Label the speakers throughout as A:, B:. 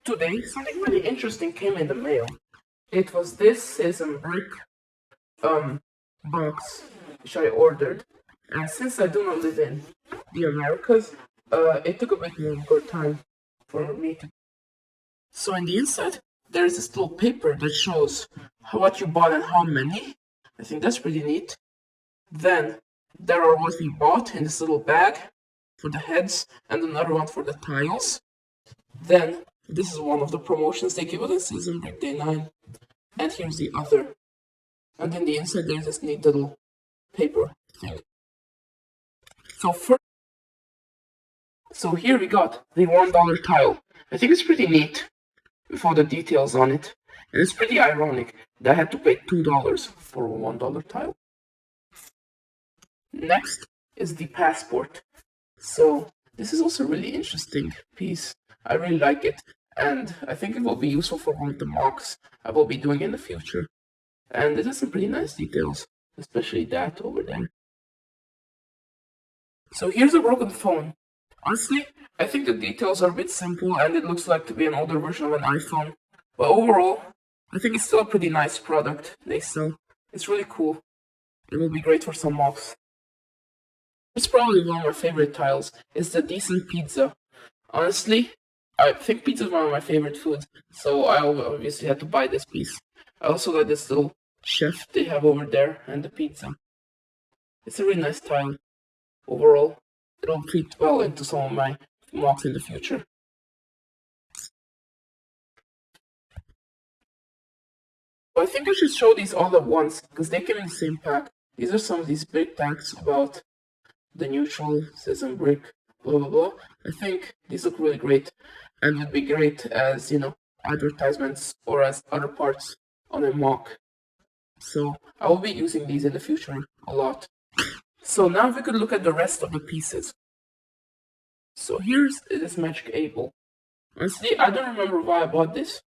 A: Today, something really interesting came in the mail. It was this Citizen Brick box which I ordered, and since I do not live in the Americas, it took a bit more good time for me to. So in the inside, there is this little paper that shows what you bought and how many. I think that's pretty neat. Then there are what we bought in this little bag for the heads and another one for the tiles. Then this is one of the promotions they give us in Citizen Brick Day 9. And here's the other. And in the inside there's this neat little paper thing. So here we got the $1 tile. I think it's pretty neat with all the details on it. And it's pretty ironic that I had to pay $2 for a $1 tile. Next is the passport. So this is also a really interesting piece. I really like it, and I think it will be useful for one of the mocks I will be doing in the future. And it has some pretty nice details, especially that over there. So here's a broken phone. Honestly, I think the details are a bit simple and it looks like to be an older version of an iPhone. But overall, I think it's still a pretty nice product they sell. It's really cool. It will be great for some mocks. It's probably one of my favorite tiles. It's the Decent Pizza. Honestly, I think pizza is one of my favorite foods, so I obviously had to buy this piece. I also like this little chef they have over there and the pizza. It's a really nice tile. Overall, it'll fit well into some of my mocks in the future. But I think I should show these all at once, because they came in the same pack. These are some of these big packs about the neutral, Citizen Brick, blah blah blah. I think these look really great and would be great as, advertisements or as other parts on a mock. So I will be using these in the future a lot. So now we could look at the rest of the pieces. So here's this Magic 8 Ball. Honestly, I don't remember why I bought this,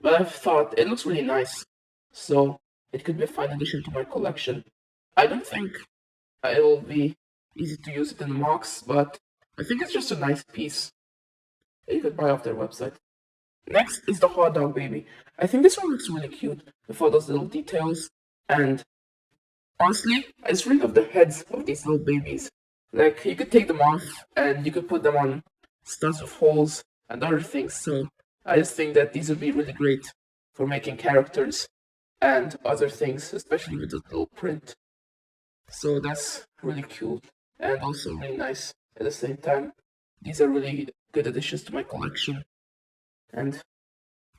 A: but I thought it looks really nice. So it could be a fine addition to my collection. I don't think it will be easy to use it in the mocks, but I think it's just a nice piece that you could buy off their website. Next is the Hot Dog Baby. I think this one looks really cute with all those little details, and honestly, I just really love the heads of these little babies. Like, you could take them off and you could put them on studs with holes and other things, so I just think that these would be really great for making characters and other things, especially with the little print. So that's really cute and also really nice at the same time. These are really good additions to my collection. And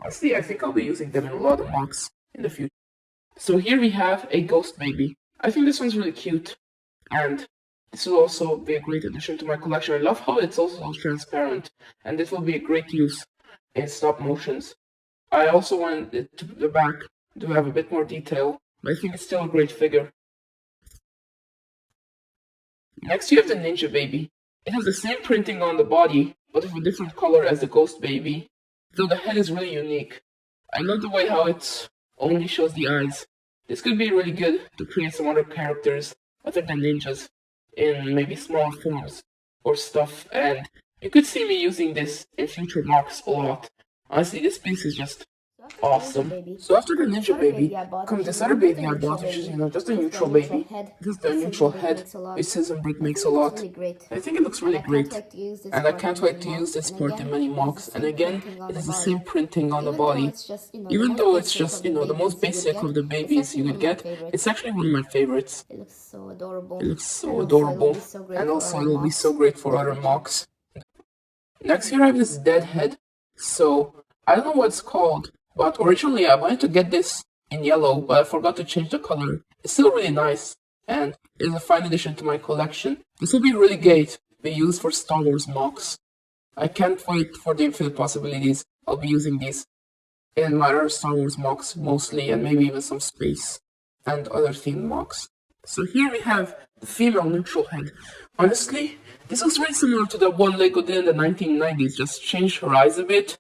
A: honestly, I think I'll be using them in a lot of mocks in the future. So here we have a Ghost Baby. I think this one's really cute. And this will also be a great addition to my collection. I love how it's also transparent. And this will be a great use in stop motions. I also want it to the back to have a bit more detail. But I think it's still a great figure. Next you have the Ninja Baby. It has the same printing on the body, but with a different color as the Ghost Baby. So the head is really unique. I love the way how it only shows the eyes. This could be really good to create some other characters other than ninjas in maybe small forms or stuff, and you could see me using this in future mocks a lot. Honestly, this piece is just awesome. So after the Ninja Baby comes this other baby I bought, which is, just a neutral baby. This is the neutral head, which Citizen Brick makes a lot. I think it looks really great, and I can't wait to use this part in many mocks. And again, it is the same printing on the body. Even though it's just, the most basic of the babies you could get, it's actually one of my favorites.
B: It looks so adorable.
A: It looks so adorable, and also it will be so great for other mocks. Next here I have this dead head. So, I don't know what it's called. But originally I wanted to get this in yellow, but I forgot to change the color. It's still really nice, and it's a fine addition to my collection. This will be really great to be used for Star Wars mocks. I can't wait for the infinite possibilities. I'll be using these in my other Star Wars mocks mostly, and maybe even some space and other themed mocks. So here we have the female neutral head. Honestly, this looks very similar to the one Lego did in the 1990s, just changed her eyes a bit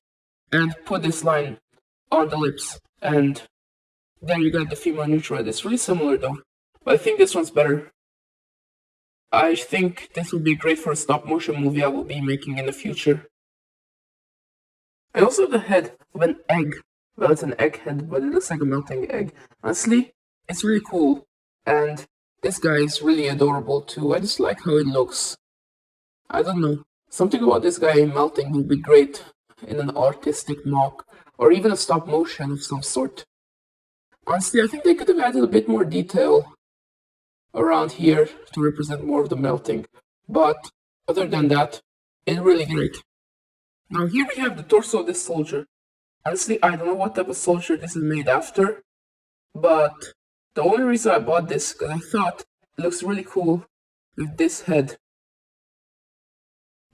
A: and put this line on the lips, and then you got the female neutral head. It's really similar though, but I think this one's better. I think this would be great for a stop motion movie I will be making in the future. I also have the head of an egg. Well, it's an egg head, but it looks like a melting egg. Honestly, it's really cool. And this guy is really adorable too. I just like how it looks. I don't know. Something about this guy melting will be great in an artistic mock, or even a stop motion of some sort. Honestly, I think they could have added a bit more detail around here to represent more of the melting. But other than that, it's really great. Now here we have the torso of this soldier. Honestly, I don't know what type of soldier this is made after, but the only reason I bought this is because I thought it looks really cool with this head.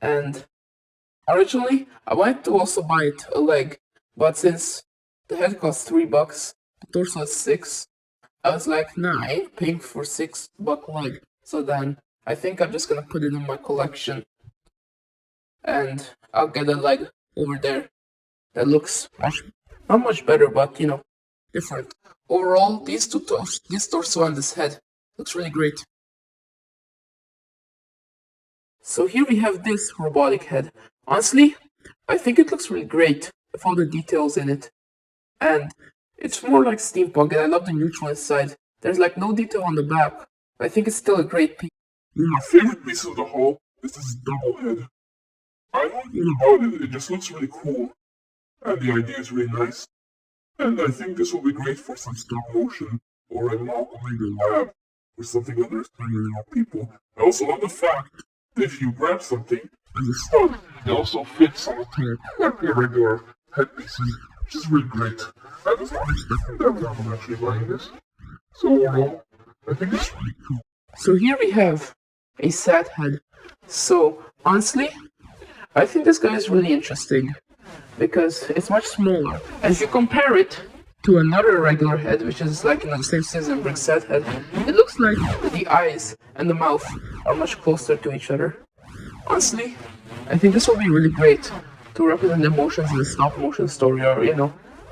A: And originally, I wanted to also buy it a leg, but since the head costs $3, the torso is $6, I was like, nah, I ain't paying for $6 leg. So then, I think I'm just gonna put it in my collection. And I'll get a leg over there that looks not much better, but different. Overall, this torso and this head looks really great. So here we have this robotic head. Honestly, I think it looks really great with all the details in it. And it's more like steampunk, and I love the neutral inside. There's like no detail on the back. I think it's still a great piece.
B: My favorite piece of the whole is this double head. I know anything about it, it just looks really cool. And the idea is really nice. And I think this will be great for some stop motion, or a mock, or maybe a lab, or something other people. I also love the fact that if you grab something, and the stud, it also fits on the top, like your regular headpieces, which is really great. I was not expecting that when I'm actually buying this. So overall, I think it's really cool.
A: So here we have a sad head. So honestly, I think this guy is really interesting because it's much smaller. As you compare it to another regular head, which is like the same Citizen Brick sad head, it looks like the eyes and the mouth are much closer to each other. Honestly, I think this will be really great to represent the emotions in the stop motion story, or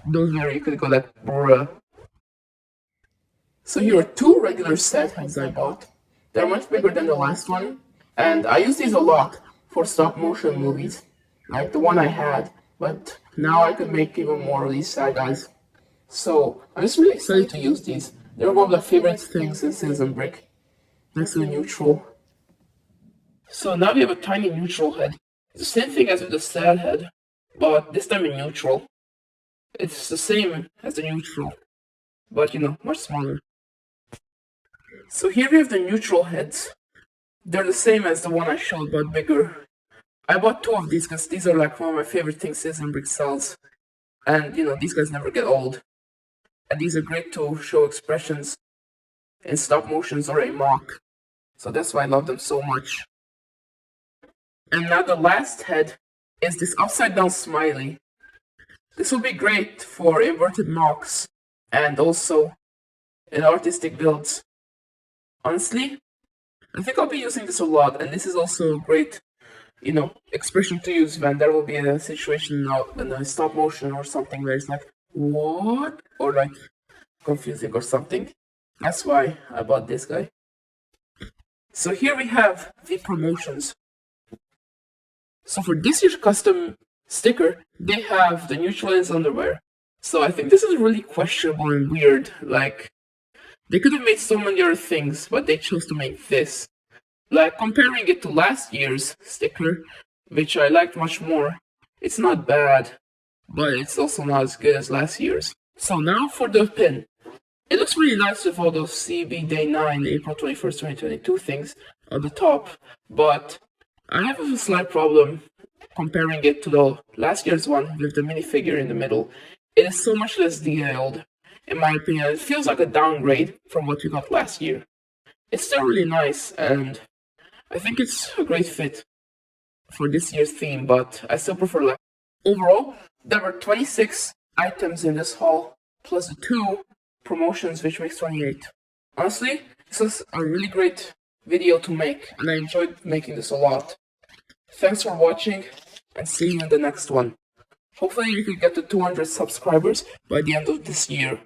A: those where you could go like, bruh. So here are two regular sad heads I bought. They're much bigger than the last one, and I use these a lot for stop motion movies, like the one I had, but now I could make even more of these sad guys. So I'm just really excited to use these. They're one of my favorite things in Citizen Brick, next to the neutral. So now we have a tiny neutral head. It's the same thing as with the sad head, but this time in neutral. It's the same as the neutral, but much smaller. So here we have the neutral heads. They're the same as the one I showed, but bigger. I bought two of these because these are like one of my favorite things Citizen Brick sells. And these guys never get old. And these are great to show expressions in stop motions or a mock. So that's why I love them so much. And now the last head is this upside down smiley. This will be great for inverted mocks and also in artistic builds. Honestly, I think I'll be using this a lot, and this is also a great, expression to use when there will be a situation in a stop motion or something where it's like, what? Or like confusing or something. That's why I bought this guy. So here we have the promotions. So for this year's custom sticker, they have the Neutralins underwear. So I think this is really questionable and weird. Like, they could have made so many other things, but they chose to make this. Like, comparing it to last year's sticker, which I liked much more, it's not bad, but it's also not as good as last year's. So now for the pin. It looks really nice with all those CB Day 9, April 21st, 2022 things on the top, but I have a slight problem comparing it to the last year's one with the minifigure in the middle. It is so much less detailed. In my opinion, it feels like a downgrade from what we got last year. It's still really nice, and I think it's a great fit for this year's theme, but I still prefer last. Overall, there were 26 items in this haul, plus the 2 promotions, which makes 28. Honestly, this was a really great video to make, and I enjoyed making this a lot. Thanks for watching, and see you in the next one. Hopefully we could get to 200 subscribers by the end of this year.